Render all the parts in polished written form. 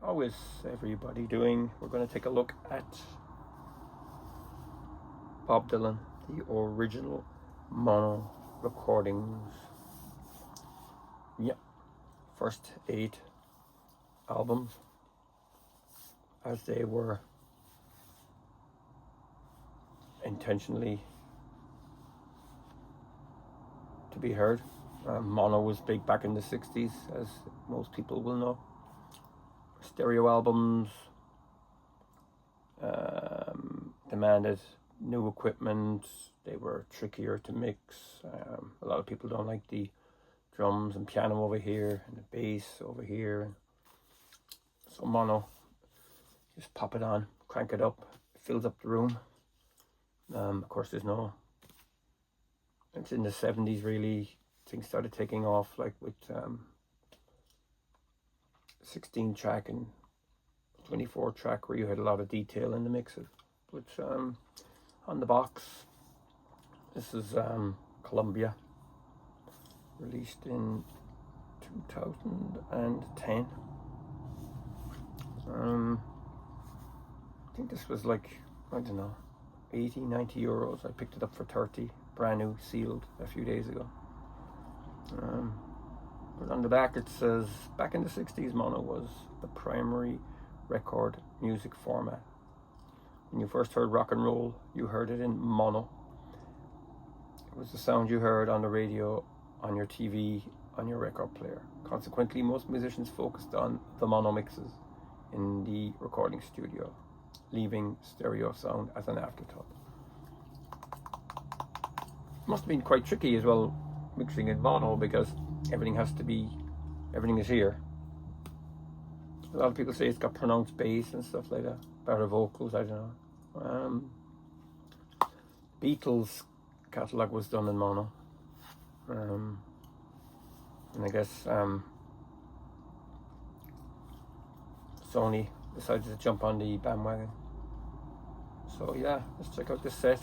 How is everybody doing? We're going to take a look at Bob Dylan, the original mono recordings. Yep, first 8 albums as they were intentionally to be heard. Mono was big back in the 60s, as most people will know. Stereo albums demanded new equipment. They were trickier to mix. A lot of people don't like the drums and piano over here and the bass over here. So mono, just pop it on, crank it up, it fills up the room. Of course, it's in the 70s really things started taking off, like with 16 track and 24 track, where you had a lot of detail in the mixes. But on the box, this is Columbia, released in 2010. I think this was like, I don't know, 80, 90 euros. I picked it up for 30, brand new, sealed a few days ago. But on the back it says, back in the 60s, mono was the primary record music format. When you first heard rock and roll, you heard it in mono. It was the sound you heard on the radio, on your TV, on your record player. Consequently, most musicians focused on the mono mixes in the recording studio, leaving stereo sound as an afterthought. It must have been quite tricky as well, mixing in mono, because everything is here. A lot of people say it's got pronounced bass and stuff like that, better vocals, I don't know. Beatles catalogue was done in mono. And I guess Sony decided to jump on the bandwagon. So yeah, let's check out this set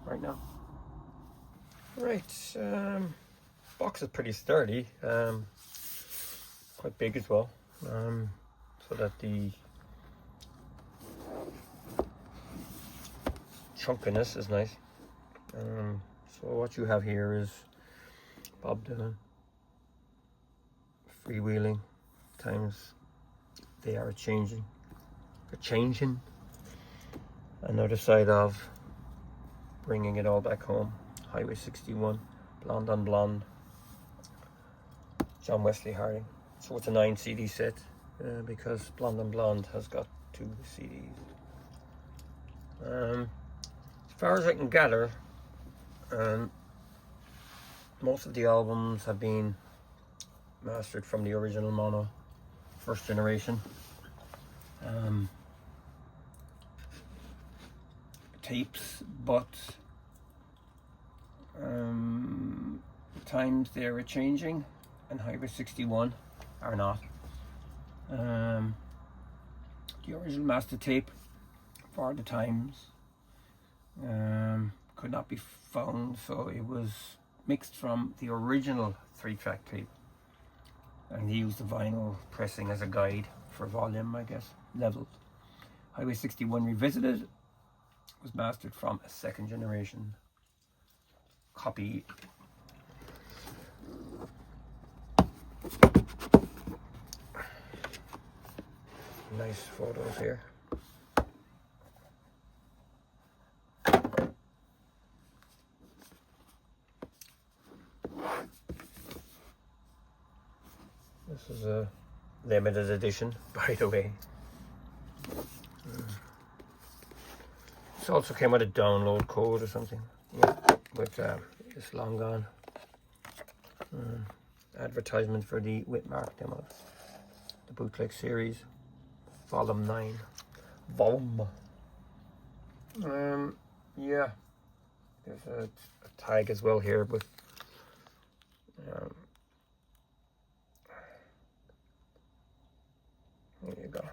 right now. Right, box is pretty sturdy, quite big as well, so that the chunkiness is nice. So what you have here is Bob Dylan, freewheeling. Times they are changing. Another side of bringing it all back home. Highway 61, Blonde on Blonde, John Wesley Harding. So it's a 9 CD set, because Blonde on Blonde has got 2 CDs. As far as I can gather, most of the albums have been mastered from the original mono, first generation. Tapes, but times they are changing, and Highway 61 are not. The original master tape for the times could not be found, so it was mixed from the original 3-track tape, and he used the vinyl pressing as a guide for volume, I guess, leveled. Highway 61 Revisited was mastered from a 2nd generation copy. Nice photos here. This is a limited edition, by the way. This also came with a download code or something. Yeah, but it's long gone. Advertisement for the Whitmark demo, the bootleg series, volume 9. Yeah, there's a tag as well here, but there you go.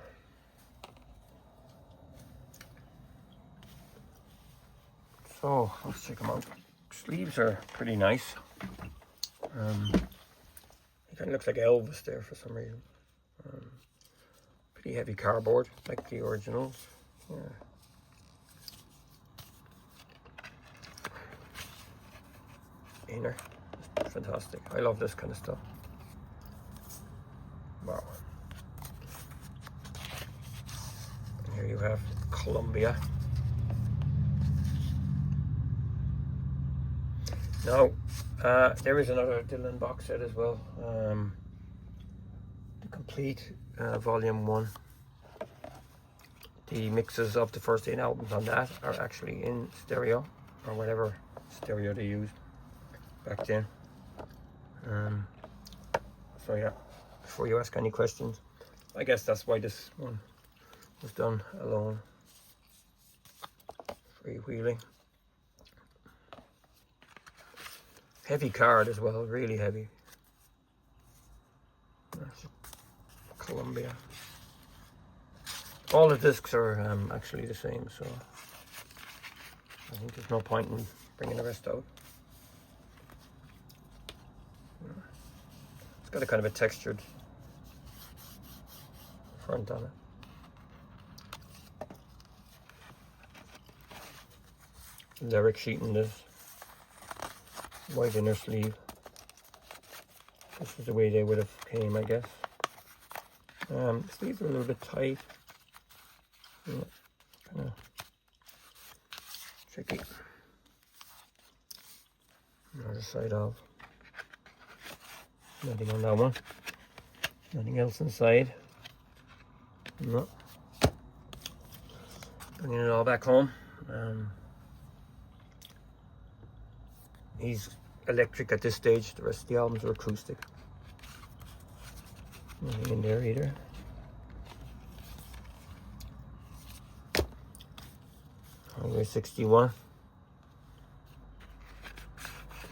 So let's check them out. Sleeves are pretty nice. kind of looks like Elvis there for some reason. Pretty heavy cardboard, like the originals. Yeah. Inner, fantastic. I love this kind of stuff. Wow. And here you have Columbia. Now, there is another Dylan box set as well. The complete volume 1. The mixes of the first 8 albums on that are actually in stereo, or whatever stereo they used back then. So yeah, before you ask any questions, I guess that's why this one was done alone. Freewheeling. Heavy card as well, really heavy. That's Columbia. All the discs are actually the same, so I think there's no point in bringing the rest out. It's got a kind of a textured front on it. Lyric sheet in this. White inner sleeve. This is the way they would have came, I guess. Sleeves are a little bit tight. Yeah, kind of tricky. Another side of. Nothing on that one. Nothing else inside. No. Bringing it all back home. He's electric at this stage. The rest of the albums are acoustic. Nothing in there either. Highway 61.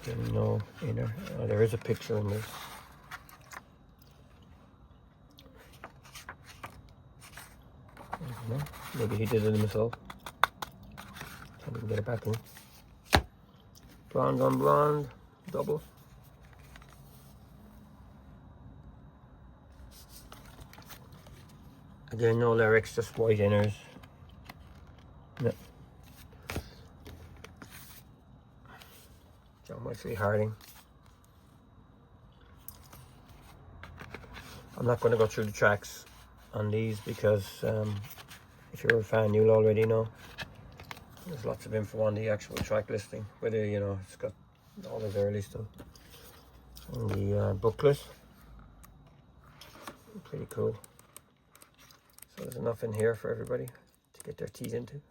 Again, no inner. There is a picture in this. Maybe he did it himself. Can't even get it back in. Blonde on blonde, double. Again, no lyrics, just white inners. Yeah. John Wesley Harding. I'm not going to go through the tracks on these because if you're a fan, you'll already know. There's lots of info on the actual track listing, but you know, it's got all his early stuff. And the booklet, pretty cool. So there's enough in here for everybody to get their teeth into.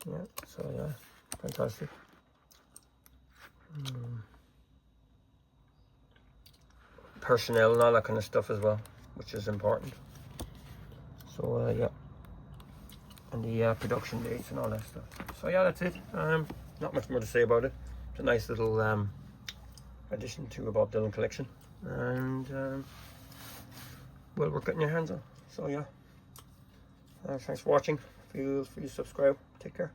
Yeah, so yeah, fantastic. Personnel and all that kind of stuff as well, which is important. So yeah. And the production dates and all that stuff. So yeah, that's it. Not much more to say about it. It's a nice little addition to a Bob Dylan collection, and well worth getting your hands on. So yeah, thanks for watching. Feel free to subscribe. Take care.